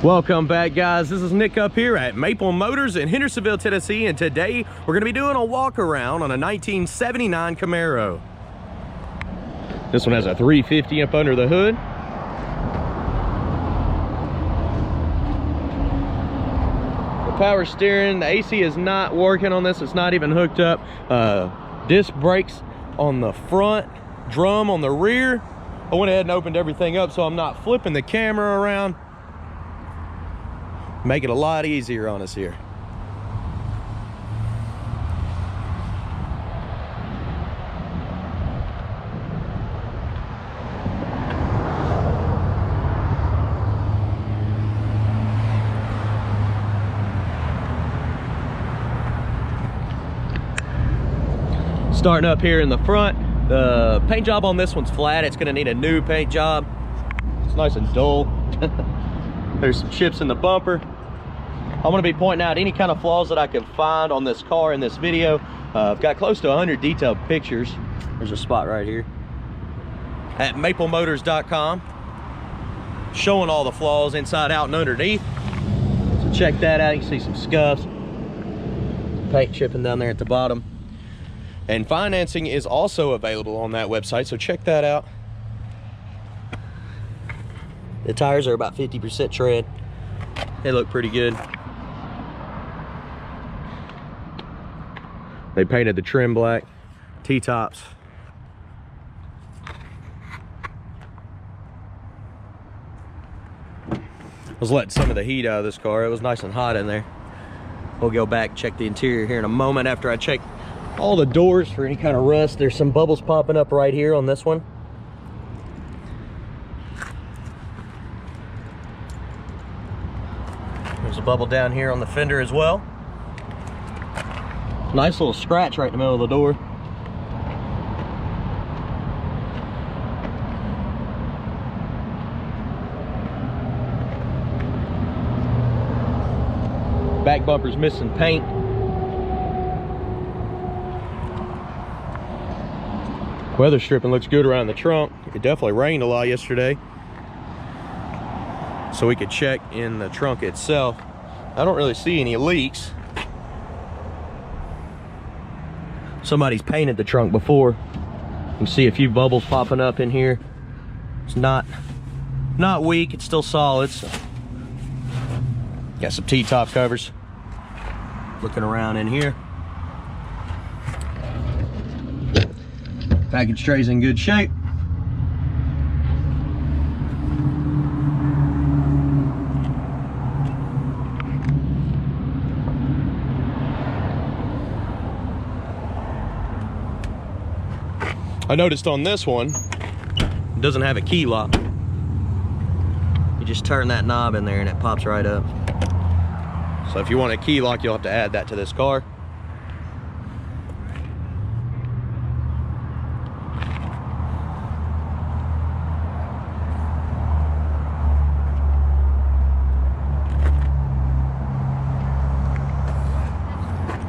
Welcome back, guys. This is Nick up here at Maple Motors in Hendersonville, Tennessee, and today we're going to be doing a walk around on a 1979 Camaro. This one has a 350 up under the hood. The power steering, the AC is not working on this. It's not even hooked up. Disc brakes on the front, drum on the rear. I went ahead and opened everything up so I'm not flipping the camera around. Make it a lot easier on us here. Starting up here in the front, the paint job on this one's flat. It's gonna need a new paint job. It's nice and dull. There's some chips in the bumper. I'm going to be pointing out any kind of flaws that I can find on this car in this video. I've got close to 100 detailed pictures. There's a spot right here at maplemotors.com showing all the flaws inside, out, and underneath. So check that out. You can see some scuffs, paint chipping down there at the bottom. And financing is also available on that website, so check that out. The tires are about 50% tread. They look pretty good. They painted the trim black, T-tops. I was letting some of the heat out of this car. It was nice and hot in there. We'll go back and check the interior here in a moment after I check all the doors for any kind of rust. There's some bubbles popping up right here on this one. There's a bubble down here on the fender as well. Nice little scratch right in the middle of the door. Back bumper's missing paint. Weather stripping looks good around the trunk. It definitely rained a lot yesterday, so we could check in the trunk itself. I don't really see any leaks. Somebody's painted the trunk before. You can see a few bubbles popping up in here. It's not weak, it's still solid. So got some T-top covers. Looking around in here. Package tray's in good shape. I noticed on this one, it doesn't have a key lock. You just turn that knob in there and it pops right up. So if you want a key lock, you'll have to add that to this car.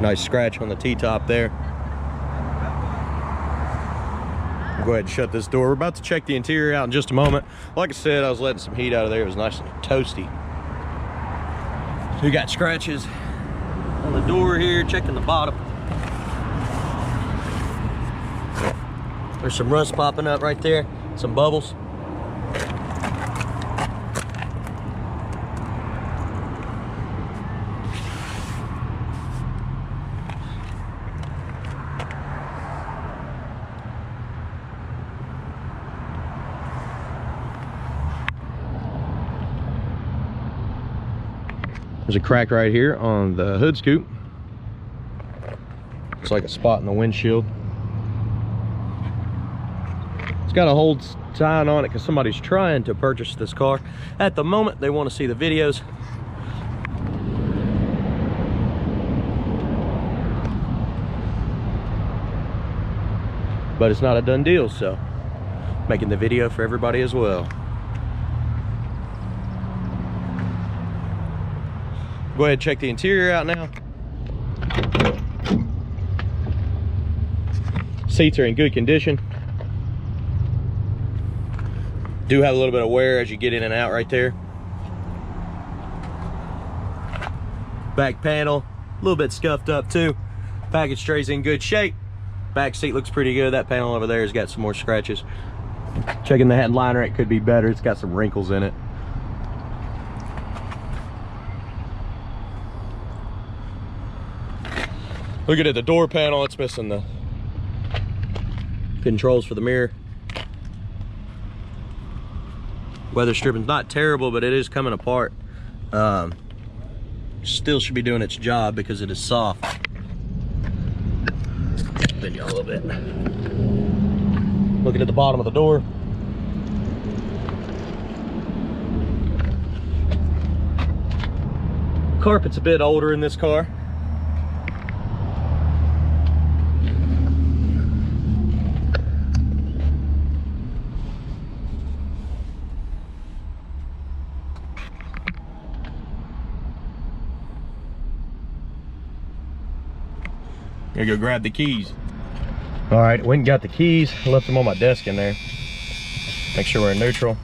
Nice scratch on the T-top there. Go ahead and shut this door. We're about to check the interior out in just a moment. Like I said, I was letting some heat out of there. It was nice and toasty. So we got scratches on the door here, checking the bottom. There's some rust popping up right there, some bubbles. There's a crack right here on the hood scoop. Looks like a spot in the windshield. It's got a hold sign on it because somebody's trying to purchase this car. At the moment, they want to see the videos. But it's not a done deal, so making the video for everybody as well. Go ahead and check the interior out now. Seats are in good condition. Do have a little bit of wear as you get in and out right there. Back panel, a little bit scuffed up too. Package tray's in good shape. Back seat looks pretty good. That panel over there has got some more scratches. Checking the headliner, it could be better. It's got some wrinkles in it. Looking at the door panel, it's missing the controls for the mirror. Weather stripping's not terrible, but it is coming apart. Still should be doing its job because it is soft. Spin you a little bit. Looking at the bottom of the door. Carpet's a bit older in this car. Gotta go grab the keys. All right, went and got the keys. I left them on my desk in there. Make sure we're in neutral.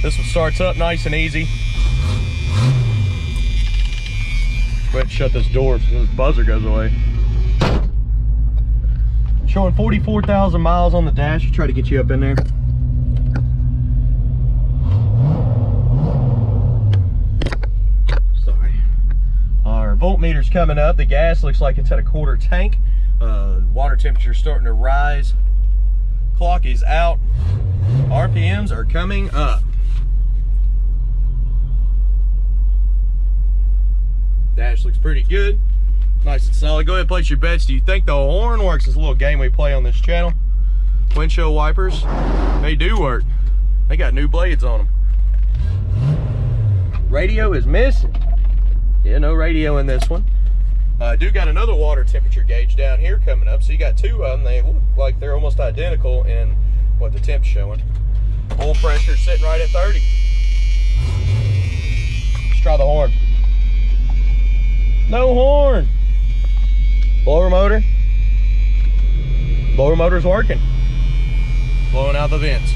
This one starts up nice and easy. Go ahead and shut this door so this buzzer goes away. Showing 44,000 miles on the dash. Try to get you up in there. Voltmeter's coming up. The gas looks like it's at a quarter tank. Water temperature starting to rise. Clock is out. RPMs are coming up. Dash looks pretty good. Nice and solid. Go ahead and place your bets. Do you think the horn works? It's a little game we play on this channel. Windshield wipers, they do work. They got new blades on them. Radio is missing. Yeah, no radio in this one. I do got another water temperature gauge down here coming up. So you got two of them. They look like they're almost identical in what the temp's showing. Oil pressure sitting right at 30. Let's try the horn. No horn. Blower motor. Blower motor's working. Blowing out the vents.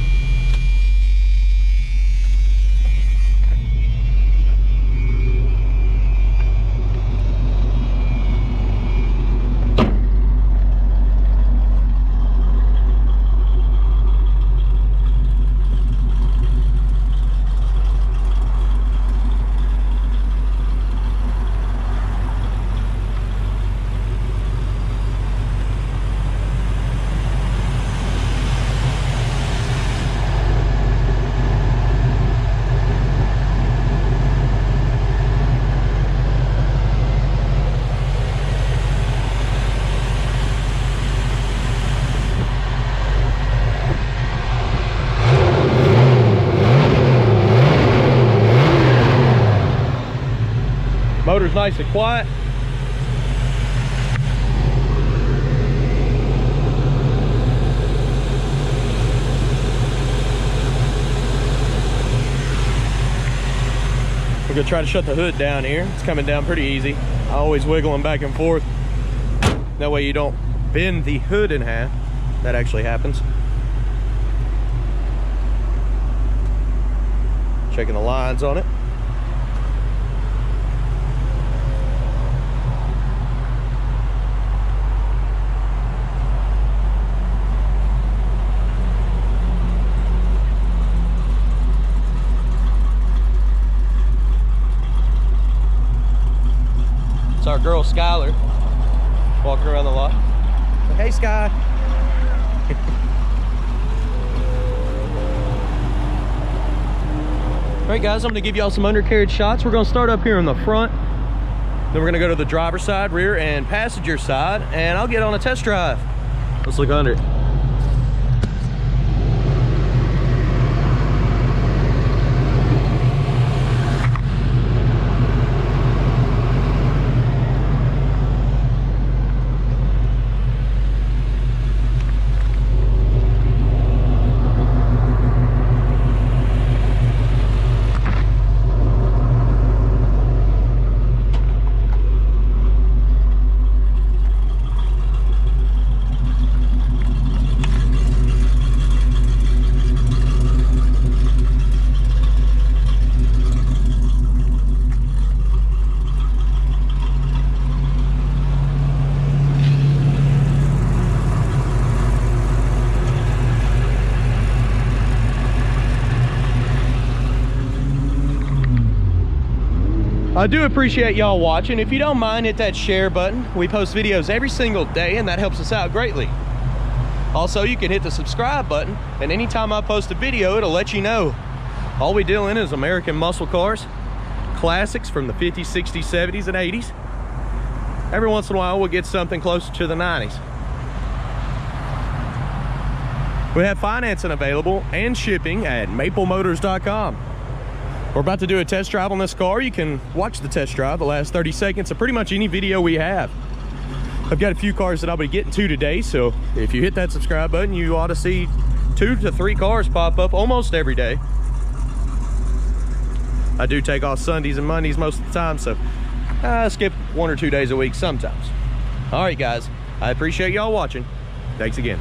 Motor's nice and quiet. We're gonna try to shut the hood down here. It's coming down pretty easy. I always wiggle them back and forth. That way you don't bend the hood in half. That actually happens. Checking the lines on it. It's our girl Skylar walking around the lot. Hey Sky. Alright guys, I'm going to give y'all some undercarriage shots. We're going to start up here in the front. Then we're going to go to the driver's side, rear, and passenger side. And I'll get on a test drive. Let's look under it. I do appreciate y'all watching. If you don't mind, hit that share button. We post videos every single day, and that helps us out greatly. Also, you can hit the subscribe button, and anytime I post a video, it'll let you know. All we deal in is American muscle cars, classics from the 50s, 60s, 70s, and 80s. Every once in a while, we'll get something closer to the 90s. We have financing available and shipping at maplemotors.com. We're about to do a test drive on this car. You can watch the test drive, the last 30 seconds of pretty much any video we have. I've got a few cars that I'll be getting to today, so if you hit that subscribe button, you ought to see 2 to 3 cars pop up almost every day. I do take off Sundays and Mondays most of the time, so I skip 1 or 2 days a week sometimes. All right, guys, I appreciate y'all watching. Thanks again.